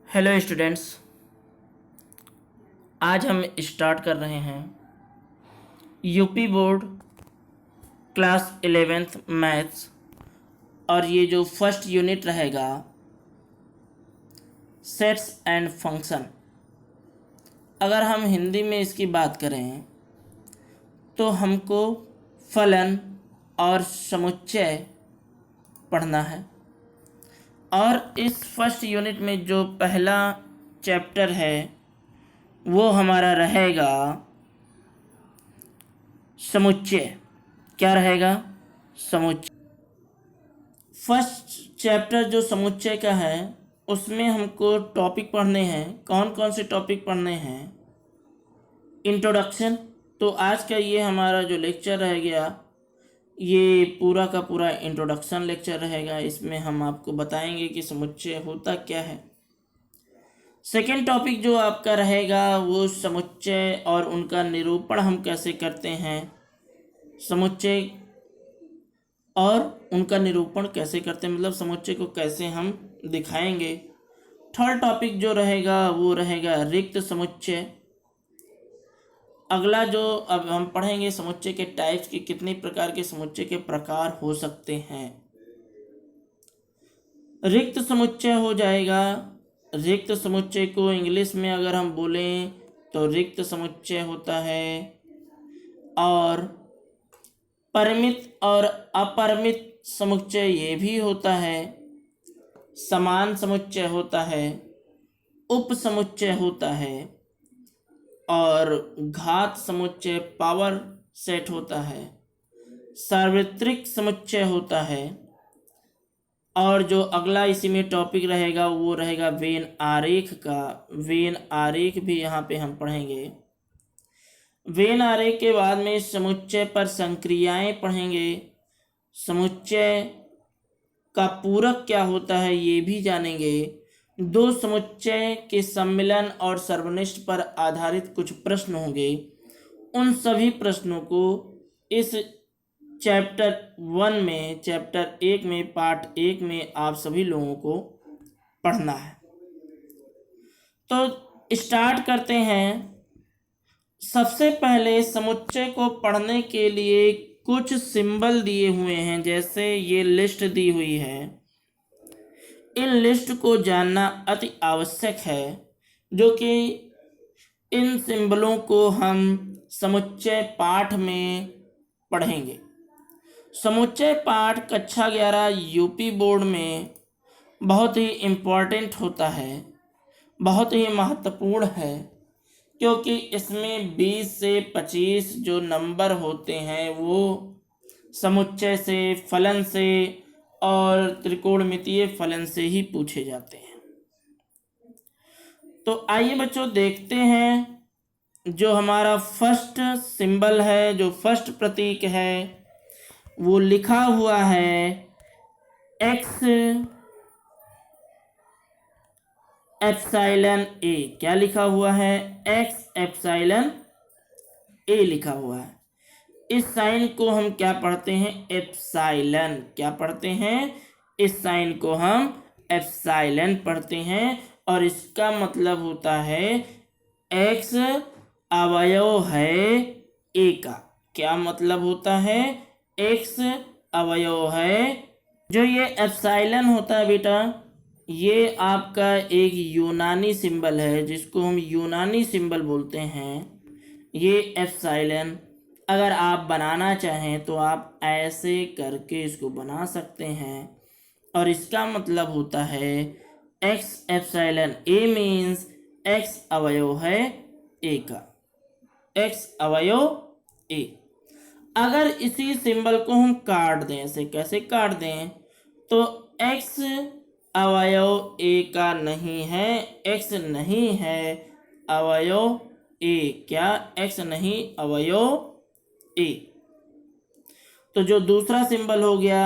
Hello students. आज हम start कर रहे हैं UP board class 11th maths. और ये जो फर्स्ट यूनिट रहेगा सेट्स एंड फंक्शन। अगर हम हिंदी में इसकी बात करें तो हमको फलन और समुच्चय पढ़ना है। और इस फर्स्ट यूनिट में जो पहला चैप्टर है वो हमारा रहेगा समुच्चय। क्या रहेगा? समुच्चय। फर्स्ट चैप्टर जो समुच्चय का है उसमें हमको टॉपिक पढ़ने हैं। कौन कौन से टॉपिक पढ़ने हैं? इंट्रोडक्शन। तो आज का ये हमारा जो लेक्चर रह गया ये पूरा का पूरा इंट्रोडक्शन लेक्चर रहेगा। इसमें हम आपको बताएंगे कि समुच्चय होता क्या है। सेकेंड टॉपिक जो आपका रहेगा वो समुच्चय और उनका निरूपण हम कैसे करते हैं। समुच्चय और उनका निरूपण कैसे करते हैं, मतलब समुच्चय को कैसे हम दिखाएंगे। थर्ड टॉपिक जो रहेगा वो रहेगा रिक्त समुच्चय। अगला जो अब हम पढ़ेंगे समुच्चय के टाइप्स की, कितने प्रकार के समुच्चय के प्रकार हो सकते हैं। रिक्त समुच्चय हो जाएगा। रिक्त समुच्चय को इंग्लिश में अगर हम बोलें तो रिक्त समुच्चय होता है। और परिमित और अपरिमित समुच्चय ये भी होता है। समान समुच्चय होता है, उप समुच्चय होता है और घात समुच्चय पावर सेट होता है। सार्वत्रिक समुच्चय होता है। और जो अगला इसी में टॉपिक रहेगा वो रहेगा वेन आरेख का। वेन आरेख भी यहाँ पे हम पढ़ेंगे। वेन आरेख के बाद में समुच्चय पर संक्रियाएं पढ़ेंगे। समुच्चय का पूरक क्या होता है ये भी जानेंगे। दो समुच्चय के सम्मिलन और सर्वनिष्ठ पर आधारित कुछ प्रश्न होंगे। उन सभी प्रश्नों को इस चैप्टर 1 में, चैप्टर 1 में, पार्ट 1 में आप सभी लोगों को पढ़ना है। तो स्टार्ट करते हैं। सबसे पहले समुच्चय को पढ़ने के लिए कुछ सिंबल दिए हुए हैं, जैसे ये लिस्ट दी हुई है। इन लिस्ट को जानना अति आवश्यक है, जो कि इन सिंबलों को हम समुच्चय पाठ में पढ़ेंगे। समुच्चय पाठ कक्षा 11 यूपी बोर्ड में बहुत ही इम्पोर्टेंट होता है, बहुत ही महत्वपूर्ण है, क्योंकि इसमें 20 से 25 जो नंबर होते हैं वो समुच्चय से, फलन से और त्रिकोणमितीय फलन से ही पूछे जाते हैं। तो आइए बच्चों देखते हैं। जो हमारा फर्स्ट सिंबल है, जो फर्स्ट प्रतीक है, वो लिखा हुआ है एक्स एप्सिलॉन ए। क्या लिखा हुआ है? एक्स एप्सिलॉन ए लिखा हुआ है। इस साइन को हम क्या पढ़ते हैं? एप्सिलॉन। क्या पढ़ते हैं? इस साइन को हम एप्सिलॉन पढ़ते हैं। और इसका मतलब होता है एक्स अवयव है ए का। क्या मतलब होता है? एक्स अवयव है। जो ये एप्सिलॉन होता है बेटा, ये आपका एक यूनानी सिंबल है, जिसको हम यूनानी सिंबल बोलते हैं। ये एप्सिलॉन अगर आप बनाना चाहें तो आप ऐसे करके इसको बना सकते हैं। और इसका मतलब होता है एक्स एप्सिलॉन ए मीन्स एक्स अवयव है ए का। एक्स अवयव ए। अगर इसी सिंबल को हम काट दें, ऐसे कैसे काट दें, तो एक्स अवयव ए का नहीं है, एक्स नहीं है अवयव ए। क्या? एक्स नहीं अवयव ए। तो जो दूसरा सिंबल हो गया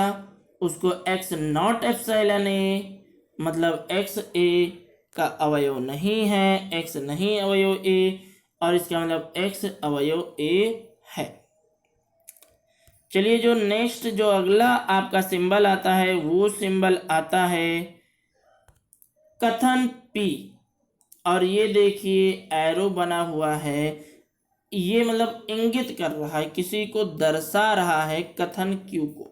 उसको एक्स नॉट एप्सिलॉन ए, मतलब एक्स ए का अवयव नहीं है, एक्स नहीं अवयव ए, और इसका मतलब एक्स अवयव ए है। चलिए, जो नेक्स्ट, जो अगला आपका सिंबल आता है वो सिंबल आता है कथन P, और ये देखिए एरो बना हुआ है, ये मतलब इंगित कर रहा है, किसी को दर्शा रहा है कथन Q को।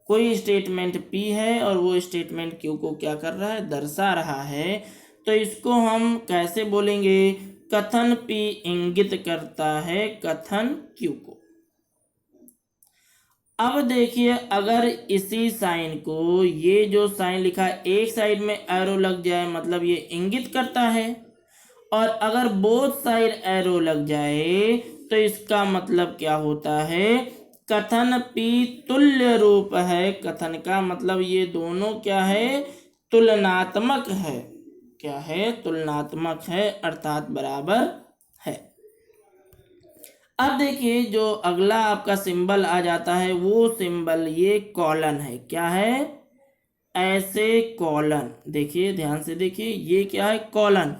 कोई स्टेटमेंट P है और वो स्टेटमेंट Q को क्या कर रहा है, दर्शा रहा है। तो इसको हम कैसे बोलेंगे, कथन P इंगित करता है कथन Q को। अब देखिए अगर इसी साइन को, ये जो साइन लिखा है एक साइड में एरो लग जाए मतलब ये इंगित करता है, और अगर बोथ साइड एरो लग जाए तो इसका मतलब क्या होता है, कथन P तुल्य रूप है। कथन का मतलब ये दोनों क्या है, तुलनात्मक है। क्या है, तुलनात्मक है, अर्थात बराबर है। अब देखिए जो अगला आपका सिंबल आ जाता है वो सिंबल ये कॉलन है। क्या है, ऐसे कॉलन। देखिए ध्यान से देखिए, ये क्या है, कॉलन।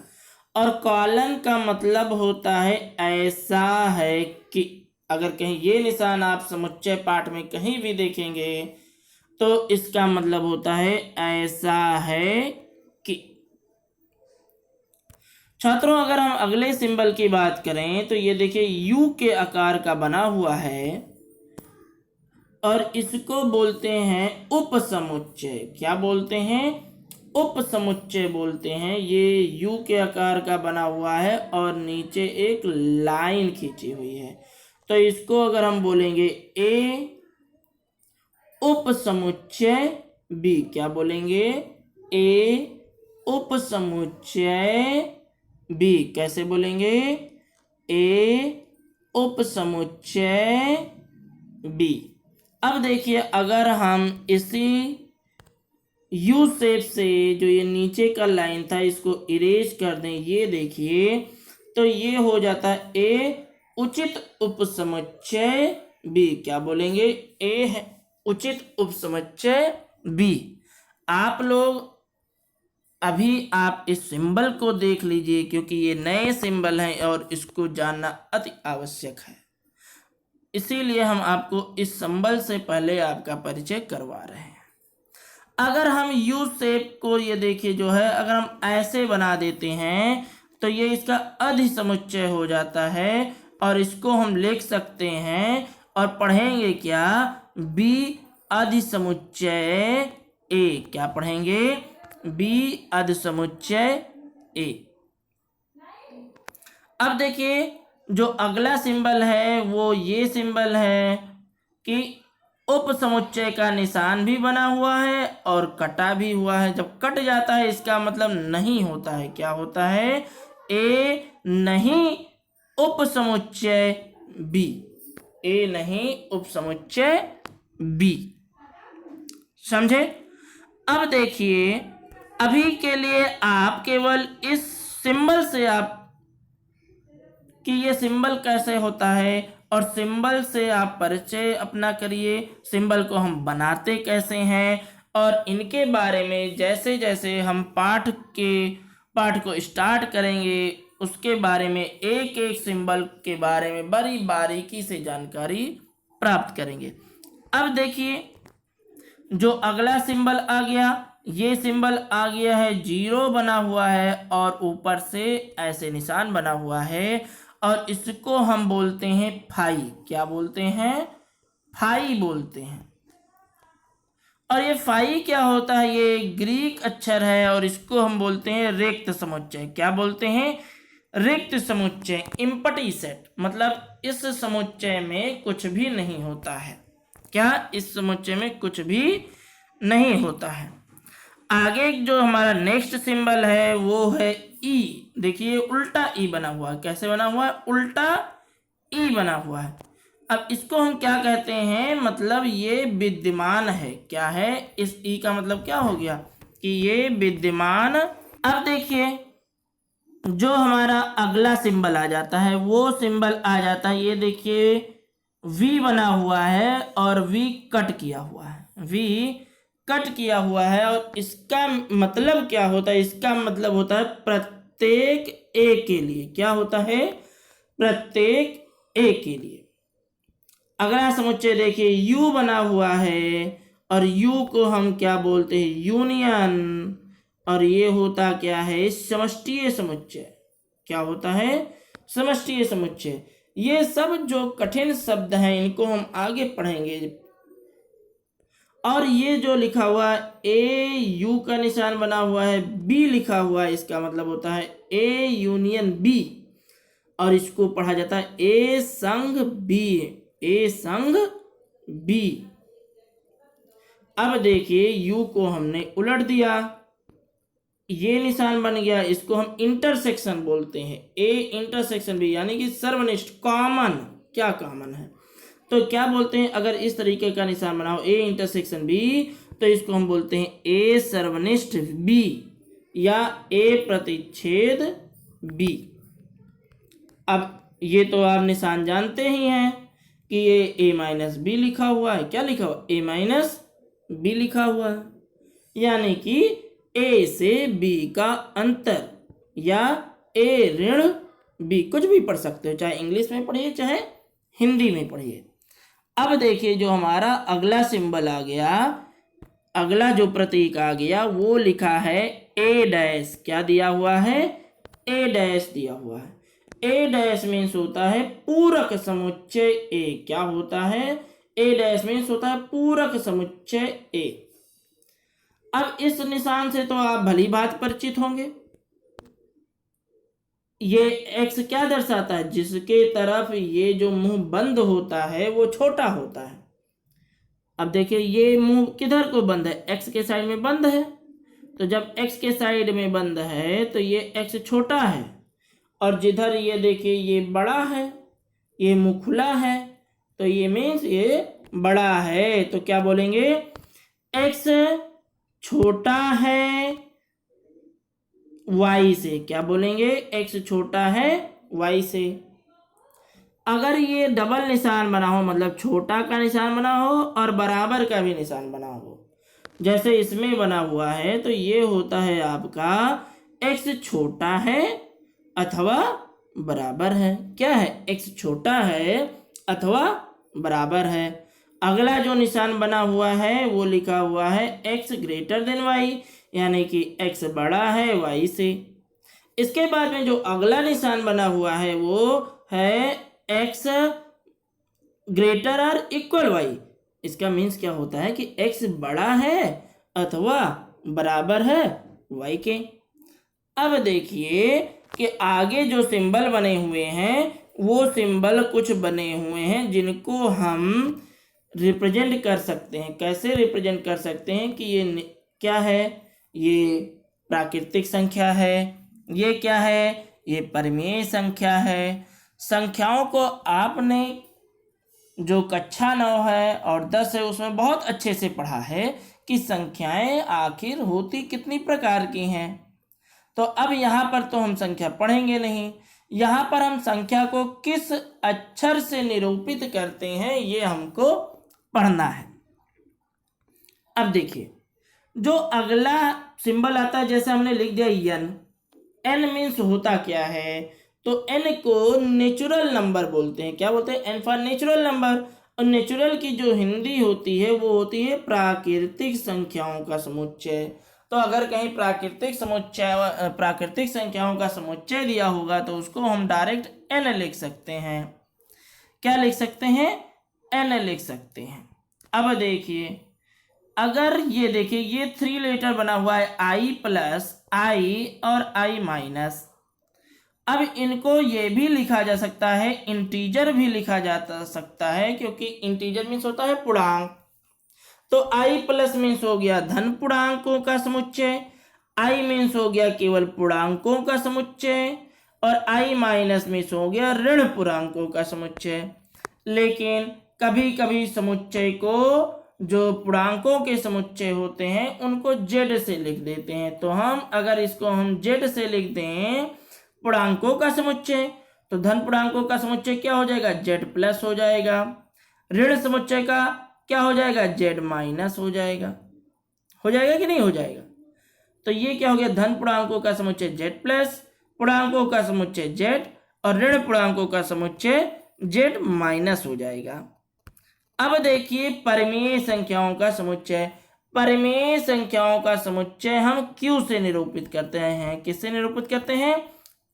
और कॉलन का मतलब होता है ऐसा है कि, अगर कहीं ये निशान आप समुच्चय पाठ में कहीं भी देखेंगे तो इसका मतलब होता है ऐसा है कि। छात्रों अगर हम अगले सिंबल की बात करें तो ये देखिए यू के आकार का बना हुआ है और इसको बोलते हैं उपसमुच्चय। क्या बोलते हैं, उपसमुच्चय बोलते हैं। ये यू के आकार का बना हुआ है और नीचे एक लाइन खींची हुई है, तो इसको अगर हम बोलेंगे ए उपसमुच्चय बी। क्या बोलेंगे, ए उपसमुच्चय बी। कैसे बोलेंगे, ए उपसमुच्चय बी। अब देखिए अगर हम इसी यू शेप से जो ये नीचे का लाइन था इसको इरेज कर दें, ये देखिए तो ये हो जाता है ए उचित उपसमुच्चय बी। क्या बोलेंगे, ए है उचित उपसमुच्चय बी। आप लोग अभी आप इस सिंबल को देख लीजिए क्योंकि ये नए सिंबल हैं और इसको जानना अति आवश्यक है, इसीलिए हम आपको इस सिंबल से पहले आपका परिचय करवा रहे हैं। अगर हम यू शेप को ये देखिए जो है, अगर हम ऐसे बना देते हैं तो ये इसका अधिसमुच्चय हो जाता है और इसको हम लिख सकते हैं और पढ़ेंगे क्या, बी अधिसमुच्चय ए। क्या पढ़ेंगे, बी अधिसमुच्चय ए। अब देखिए जो अगला सिंबल है वो ये सिंबल है कि उपसमुच्चय का निशान भी बना हुआ है और कटा भी हुआ है। जब कट जाता है इसका मतलब नहीं होता है। क्या होता है, ए नहीं उपसमुच्चय बी। ए नहीं उपसमुच्चय बी। समझे। अब देखिए अभी के लिए आप केवल इस सिंबल से आप कि ये सिंबल कैसे होता है और सिंबल से आप परिचय अपना करिए, सिंबल को हम बनाते कैसे हैं और इनके बारे में जैसे जैसे हम पाठ को स्टार्ट करेंगे उसके बारे में एक एक सिंबल के बारे में बड़ी बारीकी से जानकारी प्राप्त करेंगे। अब देखिए जो अगला सिंबल आ गया, ये सिंबल आ गया है जीरो बना हुआ है और ऊपर से ऐसे निशान बना हुआ है और इसको हम बोलते हैं फाई। क्या बोलते हैं, फाई बोलते हैं। और ये फाई क्या होता है, ये ग्रीक अक्षर है और इसको हम बोलते हैं रिक्त समुच्चय। क्या बोलते हैं, रिक्त समुच्चय, एम्प्टी सेट। मतलब इस समुच्चय में कुछ भी नहीं होता है। क्या, इस समुच्चय में कुछ भी नहीं होता है। आगे जो हमारा नेक्स्ट सिंबल है वो है ई। देखिए उल्टा ई बना हुआ है। कैसे बना हुआ है, उल्टा ई बना हुआ है। अब इसको हम क्या कहते हैं, मतलब ये विद्यमान है। क्या है, इस ई का मतलब क्या हो गया कि ये विद्यमान। अब देखिए जो हमारा अगला सिंबल आ जाता है वो सिंबल आ जाता है, ये देखिए वी बना हुआ है और वी कट किया हुआ है। वी कट किया हुआ है और इसका मतलब क्या होता है, इसका मतलब होता है प्रत्येक ए के लिए। क्या होता है, प्रत्येक ए के लिए। अगला समुच्चय देखिए यू बना हुआ है और यू को हम क्या बोलते हैं, यूनियन। और ये होता क्या है, समष्टीय समुच्चय। क्या होता है, समष्टीय समुच्चय। ये सब जो कठिन शब्द हैं इनको हम आगे पढ़ेंगे। और ये जो लिखा हुआ ए यू का निशान बना हुआ है, बी लिखा हुआ है, इसका मतलब होता है ए यूनियन बी, और इसको पढ़ा जाता है ए संग बी, ए संग बी। अब देखिए यू को हमने उलट दिया, ये निशान बन गया, इसको हम इंटरसेक्शन बोलते हैं, ए इंटरसेक्शन बी, यानी कि सर्वनिष्ठ, कॉमन। क्या कॉमन है, तो क्या बोलते हैं, अगर इस तरीके का निशान बना हो ए इंटरसेक्शन बी, तो इसको हम बोलते हैं ए सर्वनिष्ठ बी या ए प्रतिच्छेद बी। अब ये तो आप निशान जानते ही हैं कि ये ए माइनस बी लिखा हुआ है। क्या लिखा हुआ, ए माइनस बी लिखा हुआ है, यानी कि ए से बी का अंतर, या ए ऋण बी, कुछ भी पढ़ सकते हो, चाहे इंग्लिश में पढ़िए चाहे हिंदी में पढ़िए। अब देखिए जो हमारा अगला सिंबल आ गया, अगला जो प्रतीक आ गया वो लिखा है ए डैश। क्या दिया हुआ है, ए डैश दिया हुआ है। ए डैश मीन्स होता है पूरक समुच्चय ए। क्या होता है, ए डैश मीन्स होता है पूरक समुच्चय ए। अब इस निशान से तो आप भली बात परिचित होंगे। ये एक्स क्या दर्शाता है, जिसके तरफ ये जो मुंह बंद होता है वो छोटा होता है। अब देखिए ये मुंह किधर को बंद है, एक्स के साइड में बंद है, तो जब एक्स के साइड में बंद है तो ये एक्स छोटा है, और जिधर ये देखिए ये बड़ा है, ये मुंह खुला है, तो ये मीन्स ये बड़ा है। तो क्या बोलेंगे, एक्स छोटा है y से। क्या बोलेंगे, x छोटा है y से। अगर ये डबल निशान बना हो, मतलब छोटा का निशान बना हो और बराबर का भी निशान बना हो, जैसे इसमें बना हुआ है, तो ये होता है आपका x छोटा है अथवा बराबर है। क्या है, x छोटा है अथवा बराबर है। अगला जो निशान बना हुआ है वो लिखा हुआ है x ग्रेटर देन y, यानी कि x बड़ा है y से। इसके बाद में जो अगला निशान बना हुआ है वो है x ग्रेटर और इक्वल y। इसका मीन्स क्या होता है कि x बड़ा है अथवा बराबर है y के। अब देखिए कि आगे जो सिंबल बने हुए हैं वो सिंबल कुछ बने हुए हैं जिनको हम रिप्रेजेंट कर सकते हैं। कैसे रिप्रेजेंट कर सकते हैं कि ये क्या है, ये प्राकृतिक संख्या है, ये क्या है, ये परिमेय संख्या है। संख्याओं को आपने जो कक्षा 9 है और 10 है उसमें बहुत अच्छे से पढ़ा है कि संख्याएं आखिर होती कितनी प्रकार की हैं। तो अब यहाँ पर तो हम संख्या पढ़ेंगे नहीं, यहाँ पर हम संख्या को किस अक्षर से निरूपित करते हैं ये हमको पढ़ना है। अब देखिए जो अगला सिंबल आता है, जैसे हमने लिख दिया एन मीन्स होता क्या है, तो एन को नेचुरल नंबर बोलते हैं। क्या बोलते हैं, एन फॉर नेचुरल नंबर। और नेचुरल की जो हिंदी होती है वो होती है प्राकृतिक संख्याओं का समुच्चय। तो अगर कहीं प्राकृतिक संख्याओं का समुच्चय दिया होगा तो उसको हम डायरेक्ट एन लिख सकते हैं। क्या लिख सकते हैं, एन लिख सकते हैं। अब देखिए अगर ये देखिए ये 3 लेटर बना हुआ है आई प्लस आई और आई माइनस। अब इनको ये भी लिखा जा सकता है, इंटीजर भी लिखा जा सकता है, क्योंकि इंटीजर मीन्स होता है पूर्णांक। तो आई प्लस मीन्स हो गया धन पूर्णांकों का समुच्चय, आई मीन्स हो गया केवल पूर्णांकों का समुच्चय, और आई माइनस मीन्स हो गया ऋण पूर्णांकों का समुच्चय। लेकिन कभी कभी समुच्चय को जो पूर्णांकों के समुच्चय होते हैं उनको जेड से लिख देते हैं। तो हम अगर इसको हम जेड से लिख दें पूर्णांकों का समुच्चय, तो धन पूर्णांकों का समुच्चय क्या हो जाएगा, जेड प्लस हो जाएगा। ऋण समुच्चय का क्या हो जाएगा, जेड माइनस हो जाएगा। हो जाएगा कि नहीं हो जाएगा। तो ये क्या हो गया, धन पूर्णांकों का समुच्चय जेड प्लस, पूर्णांकों का समुच्चय जेड, और ऋण पूर्णांकों का समुच्चय जेड माइनस हो जाएगा। अब देखिए परिमेय संख्याओं का समुच्चय। परिमेय संख्याओं का समुच्चय हम Q से निरूपित करते हैं। किससे निरूपित करते हैं?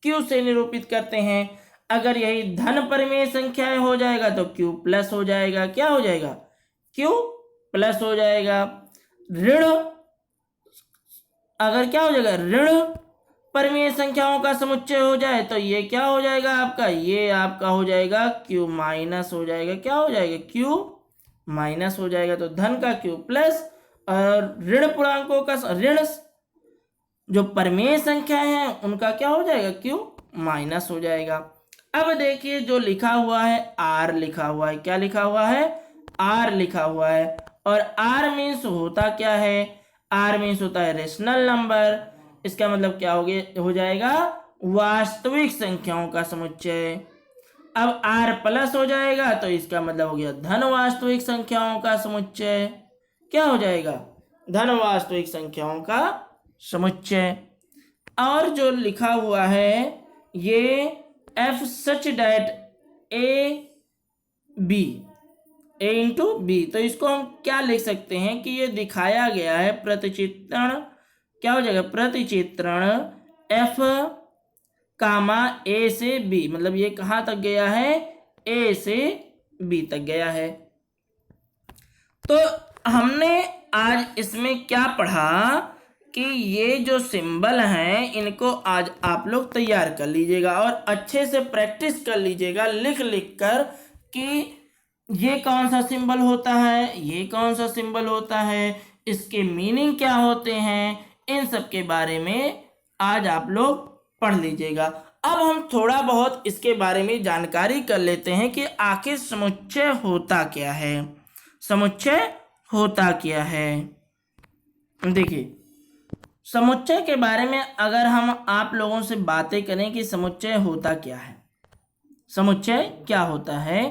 Q से निरूपित करते हैं। अगर यही धन परिमेय संख्याएं हो जाएगा तो Q प्लस हो जाएगा। क्या हो जाएगा? Q प्लस हो जाएगा। ऋण अगर क्या हो जाएगा? ऋण परिमेय संख्याओं का समुच्चय हो जाए तो ये क्या हो जाएगा आपका? ये आपका हो जाएगा Q माइनस हो जाएगा। क्या हो जाएगा? Q माइनस हो जाएगा। तो धन का Q प्लस और ऋण पूर्णांकों का ऋण जो परिमेय संख्या है उनका क्या हो जाएगा? Q माइनस हो जाएगा। अब देखिए जो लिखा हुआ है R लिखा हुआ है। क्या लिखा हुआ है? R लिखा हुआ है। और R मीन्स होता क्या है? R मीन्स होता है रेशनल नंबर। इसका मतलब क्या हो जाएगा? वास्तविक संख्याओं का समुच्चय। अब R प्लस हो जाएगा तो इसका मतलब हो गया धन वास्तविक संख्याओं का समुच्चय। क्या हो जाएगा? धन वास्तविक संख्याओं का समुच्चय। और जो लिखा हुआ है ये F such that A into B, तो इसको हम क्या लिख सकते हैं कि ये दिखाया गया है प्रतिचित्रण। क्या हो जाएगा? प्रतिचित्रण F कामा A से B, मतलब ये कहाँ तक गया है? A से B तक गया है। तो हमने आज इसमें क्या पढ़ा कि ये जो सिंबल हैं इनको आज आप लोग तैयार कर लीजिएगा और अच्छे से प्रैक्टिस कर लीजिएगा लिख लिख कर कि ये कौन सा सिंबल होता है, ये कौन सा सिंबल होता है, इसके मीनिंग क्या होते हैं, इन सब के बारे में आज आप लोग पढ़ लीजिएगा। अब हम थोड़ा बहुत इसके बारे में जानकारी कर लेते हैं कि आखिर समुच्चय होता क्या है। समुच्चय होता क्या है? देखिए समुच्चय के बारे में अगर हम आप लोगों से बातें करें कि समुच्चय होता क्या है, समुच्चय क्या होता है,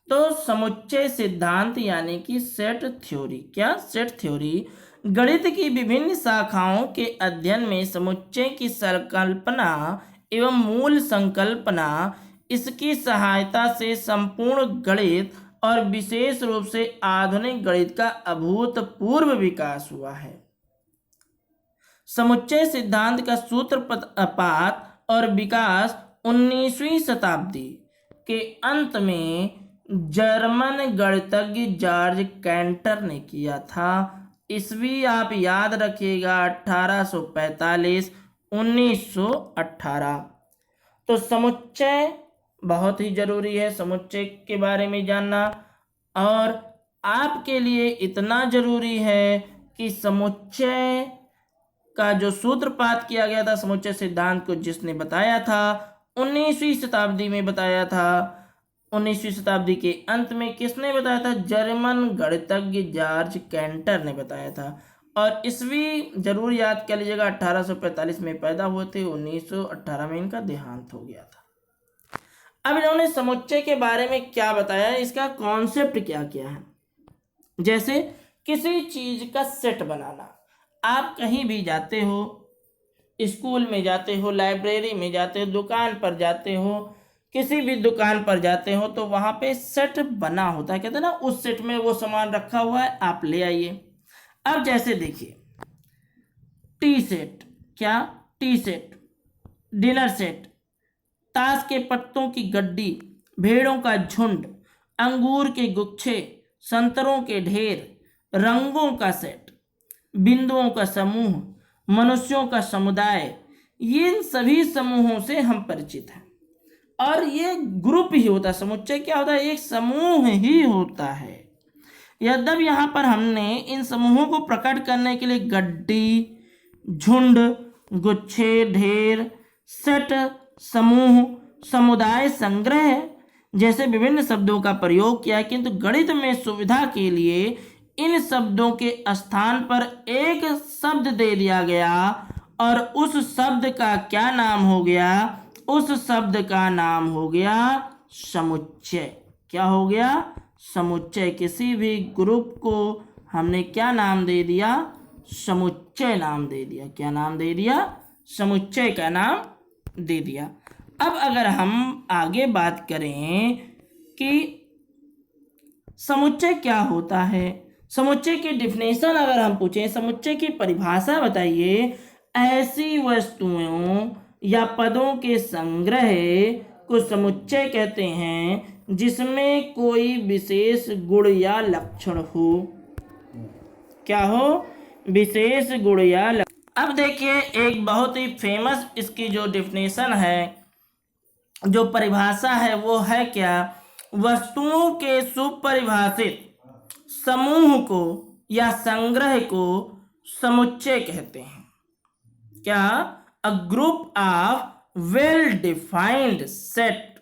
तो समुच्चय सिद्धांत यानी कि सेट थ्योरी। क्या? सेट थ्योरी गणित की विभिन्न शाखाओं के अध्ययन में समुच्चय की संकल्पना एवं मूल संकल्पना, इसकी सहायता से संपूर्ण गणित और विशेष रूप से आधुनिक गणित का अभूतपूर्व विकास हुआ है। समुच्चय सिद्धांत का सूत्रपात और विकास 19वीं शताब्दी के अंत में जर्मन गणितज्ञ जॉर्ज कैंटर ने किया था। ईस्वी आप याद रखिएगा 1845 1918। तो समुच्चय बहुत ही जरूरी है, समुच्चय के बारे में जानना। और आपके लिए इतना जरूरी है कि समुच्चय का जो सूत्रपात किया गया था समुच्चय सिद्धांत को जिसने बताया था 19वीं शताब्दी में बताया था। 19वीं शताब्दी के अंत में किसने बताया था? जर्मन गणितज्ञ जॉर्ज कैंटर ने बताया था। और ईस्वी जरूर याद कर लीजिएगा 1845 में पैदा हुए थे, 1918 में इनका देहांत हो गया था। अब इन्होंने समुच्चय के बारे में क्या बताया, इसका कॉन्सेप्ट क्या क्या है। जैसे किसी चीज का सेट बनाना। आप कहीं भी जाते हो, स्कूल में जाते हो, लाइब्रेरी में जाते हो, दुकान पर जाते हो, किसी भी दुकान पर जाते हो तो वहां पे सेट बना होता है। कहते हैं ना उस सेट में वो सामान रखा हुआ है, आप ले आइए। अब जैसे देखिए टी सेट। क्या? टी सेट, डिनर सेट, ताश के पत्तों की गड्डी, भेड़ों का झुंड, अंगूर के गुच्छे, संतरों के ढेर, रंगों का सेट, बिंदुओं का समूह, मनुष्यों का समुदाय, ये सभी समूहों से हम परिचित हैं। और ये ग्रुप ही होता है। समुच्चय क्या होता है? एक समूह ही होता है। यद्यपि यहाँ पर हमने इन समूहों को प्रकट करने के लिए गड्डी, झुंड, गुच्छे, ढेर, सेट, समूह, समुदाय, संग्रह जैसे विभिन्न शब्दों का प्रयोग किया है, किंतु गणित में सुविधा के लिए इन शब्दों के स्थान पर एक शब्द दे दिया गया और उस शब्द का क्या नाम हो गया? उस शब्द का नाम हो गया समुच्चय। क्या हो गया? समुच्चय। किसी भी ग्रुप को हमने क्या नाम दे दिया? समुच्चय नाम दे दिया। क्या नाम दे दिया? समुच्चय का नाम दे दिया। अब अगर हम आगे बात करें कि समुच्चय क्या होता है, समुच्चय की डिफिनेशन अगर हम पूछें, समुच्चय की परिभाषा बताइए, ऐसी वस्तुओं या पदों के संग्रह को समुच्चय कहते हैं जिसमें कोई विशेष गुण या लक्षण हो। क्या हो? विशेष गुण या लक्षण। अब देखिए एक बहुत ही फेमस इसकी जो डिफिनेशन है, जो परिभाषा है वो है क्या? वस्तुओं के सुपरिभाषित समूह को या संग्रह को समुच्चय कहते हैं। क्या? A group of well defined set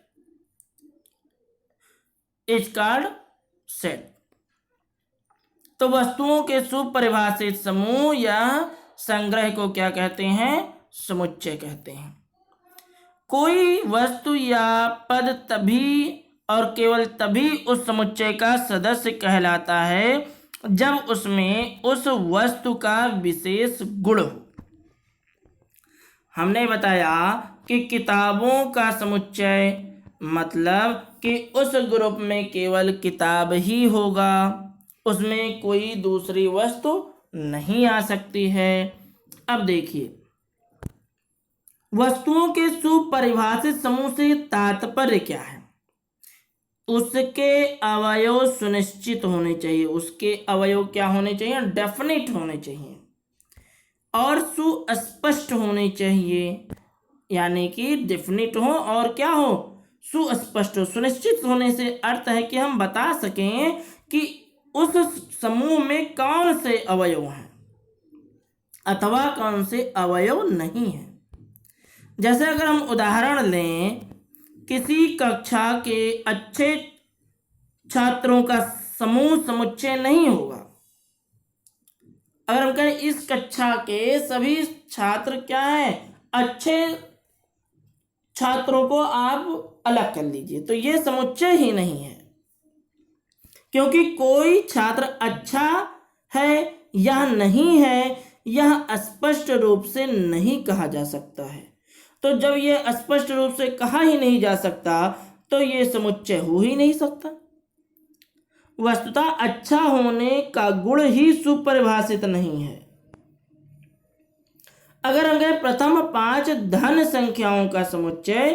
is called set. तो वस्तुओं के सुपरिभाषित समूह या संग्रह को क्या कहते हैं? समुच्चय कहते हैं। कोई वस्तु या पद तभी और केवल तभी उस समुच्चय का सदस्य कहलाता है जब उसमें उस वस्तु का विशेष गुण हो। हमने बताया कि किताबों का समुच्चय मतलब कि उस ग्रुप में केवल किताब ही होगा, उसमें कोई दूसरी वस्तु नहीं आ सकती है। अब देखिए, वस्तुओं के सुपरिभाषित समूह से तात्पर्य क्या है? उसके अवयव सुनिश्चित होने चाहिए। उसके अवयव क्या होने चाहिए? डेफिनेट होने चाहिए और सुस्पष्ट होने चाहिए। यानी कि डेफिनेट हो और क्या हो? सुस्पष्ट हो। सुनिश्चित होने से अर्थ है कि हम बता सकें कि उस समूह में कौन से अवयव हैं अथवा कौन से अवयव नहीं हैं। जैसे अगर हम उदाहरण लें, किसी कक्षा के अच्छे छात्रों का समूह समुच्चय नहीं होगा। अगर हम कहें इस कक्षा के सभी छात्र क्या हैं? अच्छे छात्रों को आप अलग कर लीजिए, तो ये समुच्चय ही नहीं है, क्योंकि कोई छात्र अच्छा है या नहीं है यह स्पष्ट रूप से नहीं कहा जा सकता है। तो जब यह स्पष्ट रूप से कहा ही नहीं जा सकता तो ये समुच्चय हो ही नहीं सकता। वस्तुतः अच्छा होने का गुण ही सुपरिभाषित नहीं है। अगर हम कहें प्रथम 5 धन संख्याओं का समुच्चय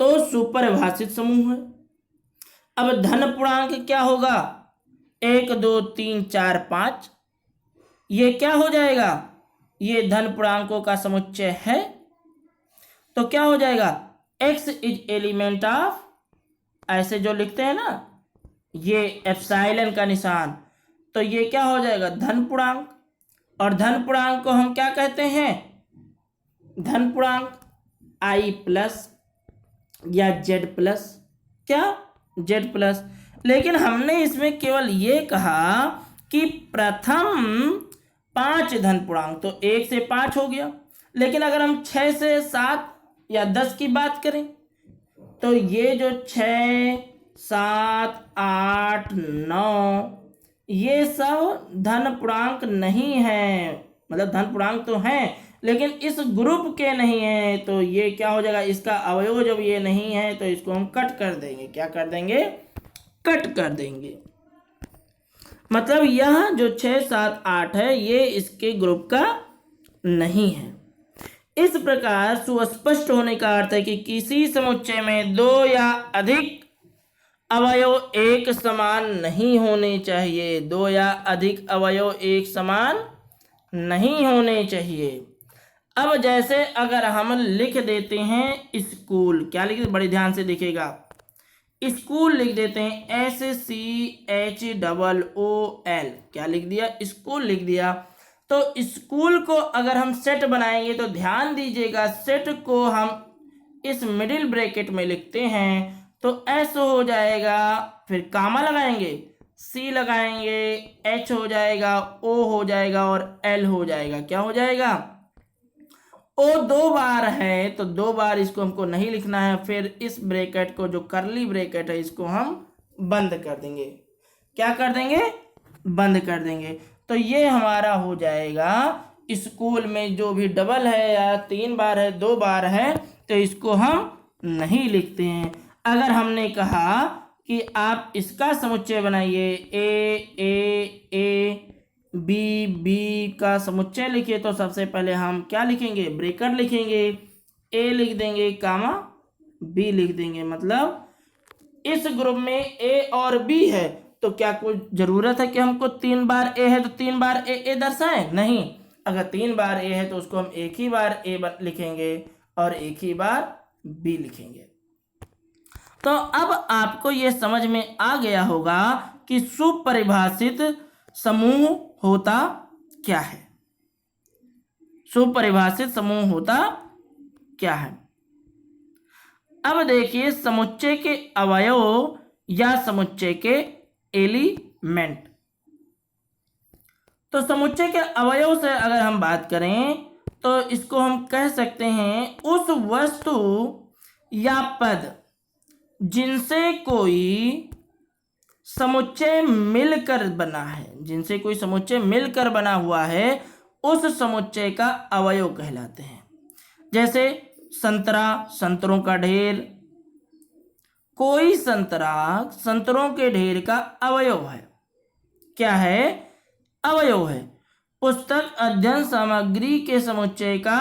तो सुपरिभाषित समूह है। अब धन पूर्णांक क्या होगा? 1 2 3 4 5। ये क्या हो जाएगा? ये धन पूर्णांकों का समुच्चय है। तो क्या हो जाएगा? x इज एलिमेंट ऑफ, ऐसे जो लिखते हैं ना ये एप्सिलॉन का निशान, तो ये क्या हो जाएगा? धन पूर्णांक। और धन पूर्णांक को हम क्या कहते हैं? धन पूर्णांक i प्लस या z प्लस। क्या? z plus. लेकिन हमने इसमें केवल ये कहा कि प्रथम 5 धन पूर्णांक, तो 1 से 5 हो गया। लेकिन अगर हम 6 से 7 या 10 की बात करें तो ये जो 6 7 8 9 ये सब धन पूर्णांक नहीं है। मतलब धन पूर्णांक तो हैं लेकिन इस ग्रुप के नहीं है। तो ये क्या हो जाएगा? इसका अवयव जब ये नहीं है तो इसको हम कट कर देंगे। क्या कर देंगे? कट कर देंगे। मतलब यह जो 6 7 8 है ये इसके ग्रुप का नहीं है। इस प्रकार सुस्पष्ट होने का अर्थ है कि किसी समुच्चय में 2 या अधिक अवयव एक समान नहीं होने चाहिए। 2 या अधिक अवयव एक समान नहीं होने चाहिए। अब जैसे अगर हम लिख देते हैं स्कूल, क्या लिख देते? बड़े ध्यान से देखिएगा। स्कूल लिख देते हैं SCHOOL। क्या लिख दिया? स्कूल लिख दिया। तो स्कूल को अगर हम सेट बनाएंगे तो ध्यान दीजिएगा, सेट को हम इस मिडिल ब्रैकेट में लिखते हैं तो S हो जाएगा, फिर कामा लगाएंगे, C लगाएंगे, H हो जाएगा, O हो जाएगा और L हो जाएगा। क्या हो जाएगा? O 2 बार है तो 2 बार इसको हमको नहीं लिखना है। फिर इस ब्रैकेट को, जो करली ब्रैकेट है, इसको हम बंद कर देंगे। क्या कर देंगे? बंद कर देंगे। तो ये हमारा हो जाएगा, स्कूल में जो भी डबल है या 3 बार है 2 बार है तो इसको हम नहीं लिखते हैं। अगर हमने कहा कि आप इसका समुच्चय बनाइए, ए बी बी का समुच्चय लिखिए, तो सबसे पहले हम क्या लिखेंगे, ब्रैकेट लिखेंगे, ए लिख देंगे कामा बी लिख देंगे। मतलब इस ग्रुप में ए और बी है, तो क्या कोई जरूरत है कि हमको 3 बार ए है तो 3 बार ए दर्शाएं? नहीं, अगर 3 बार ए है तो उसको हम एक ही बार ए लिखेंगे और एक ही बार बी लिखेंगे। तो अब आपको यह समझ में आ गया होगा कि सुपरिभाषित समूह होता क्या है। सुपरिभाषित समूह होता क्या है। अब देखिए समुच्चय के अवयव या समुच्चय के एलिमेंट। तो समुच्चय के अवयव से अगर हम बात करें तो इसको हम कह सकते हैं उस वस्तु या पद जिनसे कोई समुच्चय मिलकर बना है, जिनसे कोई समुच्चय मिलकर बना हुआ है, उस समुच्चय का अवयव कहलाते हैं। जैसे संतरा, संतरों का ढेर। कोई संतरा संतरों के ढेर का अवयव है। क्या है? अवयव है। पुस्तक अध्ययन सामग्री के समुच्चय का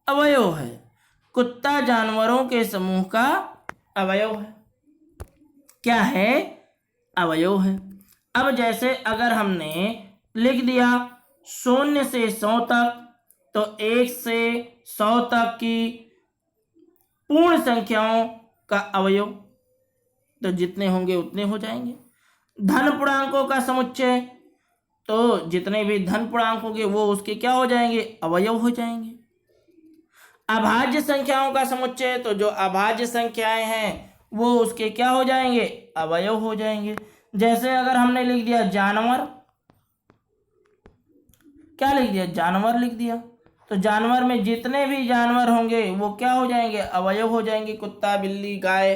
अवयव है। कुत्ता जानवरों के समूह का अवयव है। क्या है? अवयव है। अब जैसे अगर हमने लिख दिया 0 से 100 तक, तो 1 से 100 तक की पूर्ण संख्याओं का अवयव, तो जितने होंगे उतने हो जाएंगे। धन पूर्णांकों का समुच्चय, तो जितने भी धन पूर्णांक होंगे वो उसके क्या हो जाएंगे? अवयव हो जाएंगे। अभाज्य संख्याओं का समुच्चय, तो जो अभाज्य संख्याएं हैं वो उसके क्या हो जाएंगे? अवयव हो जाएंगे। जैसे अगर हमने लिख दिया जानवर, क्या लिख दिया? जानवर लिख दिया, तो जानवर में जितने भी जानवर होंगे वो क्या हो जाएंगे? अवयव हो जाएंगे। कुत्ता, बिल्ली, गाय,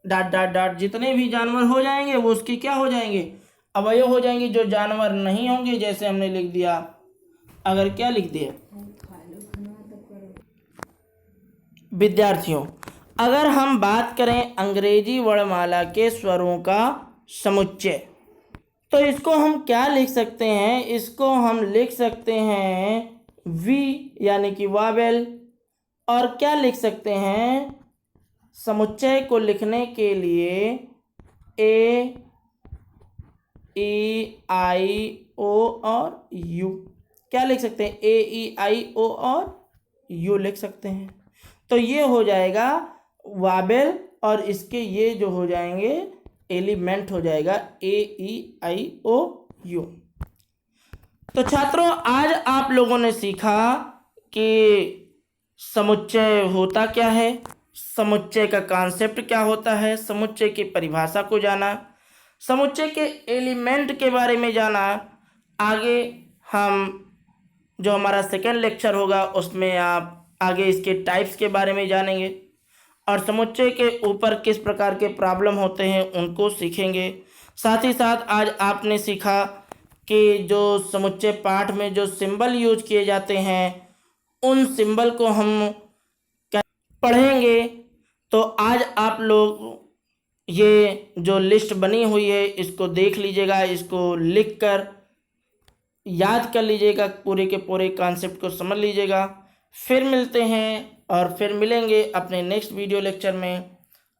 डाट डाट डाट, जितने भी जानवर हो जाएंगे वो उसके क्या हो जाएंगे? अवयव हो जाएंगे। जो जानवर नहीं होंगे, जैसे हमने लिख दिया, अगर क्या लिख दिया विद्यार्थियों, अगर हम बात करें अंग्रेजी वर्णमाला के स्वरों का समुच्चय, तो इसको हम क्या लिख सकते हैं? इसको हम लिख सकते हैं वी यानी कि वावेल। और क्या लिख सकते हैं? समुच्चय को लिखने के लिए ए ई आई ओ और यू। क्या लिख सकते हैं? ए ई आई ओ और यू लिख सकते हैं। तो ये हो जाएगा वावेल, और इसके ये जो हो जाएंगे एलिमेंट हो जाएगा ए ई आई ओ यू। तो छात्रों, आज आप लोगों ने सीखा कि समुच्चय होता क्या है, समुच्चय का कॉन्सेप्ट क्या होता है, समुच्चय की परिभाषा को जाना, समुच्चय के एलिमेंट के बारे में जाना। आगे हम जो हमारा सेकेंड लेक्चर होगा उसमें आप आगे इसके टाइप्स के बारे में जानेंगे और समुच्चय के ऊपर किस प्रकार के प्रॉब्लम होते हैं उनको सीखेंगे। साथ ही साथ आज आपने सीखा कि जो समुच्चय पाठ में जो सिंबल यूज किए जाते हैं उन सिंबल को हम पढ़ेंगे। तो आज आप लोग ये जो लिस्ट बनी हुई है इसको देख लीजिएगा, इसको लिखकर याद कर लीजिएगा, पूरे के पूरे कॉन्सेप्ट को समझ लीजिएगा। फिर मिलते हैं और फिर मिलेंगे अपने नेक्स्ट वीडियो लेक्चर में।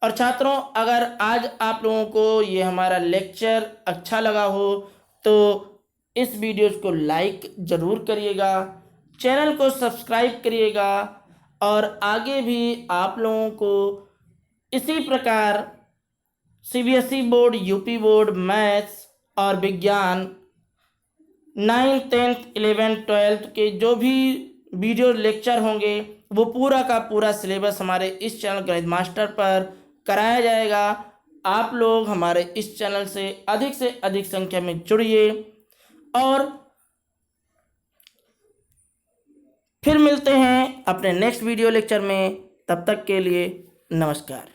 और छात्रों, अगर आज आप लोगों को ये हमारा लेक्चर अच्छा लगा हो तो इस वीडियोज़ को लाइक ज़रूर करिएगा, चैनल को सब्सक्राइब करिएगा और आगे भी आप लोगों को इसी प्रकार CBSE board, UP board, maths और विज्ञान 9th 10th 11th 12th के जो भी वीडियो लेक्चर होंगे वो पूरा का पूरा सिलेबस हमारे इस चैनल गणित मास्टर पर कराया जाएगा। आप लोग हमारे इस चैनल से अधिक संख्या में जुड़िए और फिर मिलते हैं अपने नेक्स्ट वीडियो लेक्चर में। तब तक के लिए नमस्कार।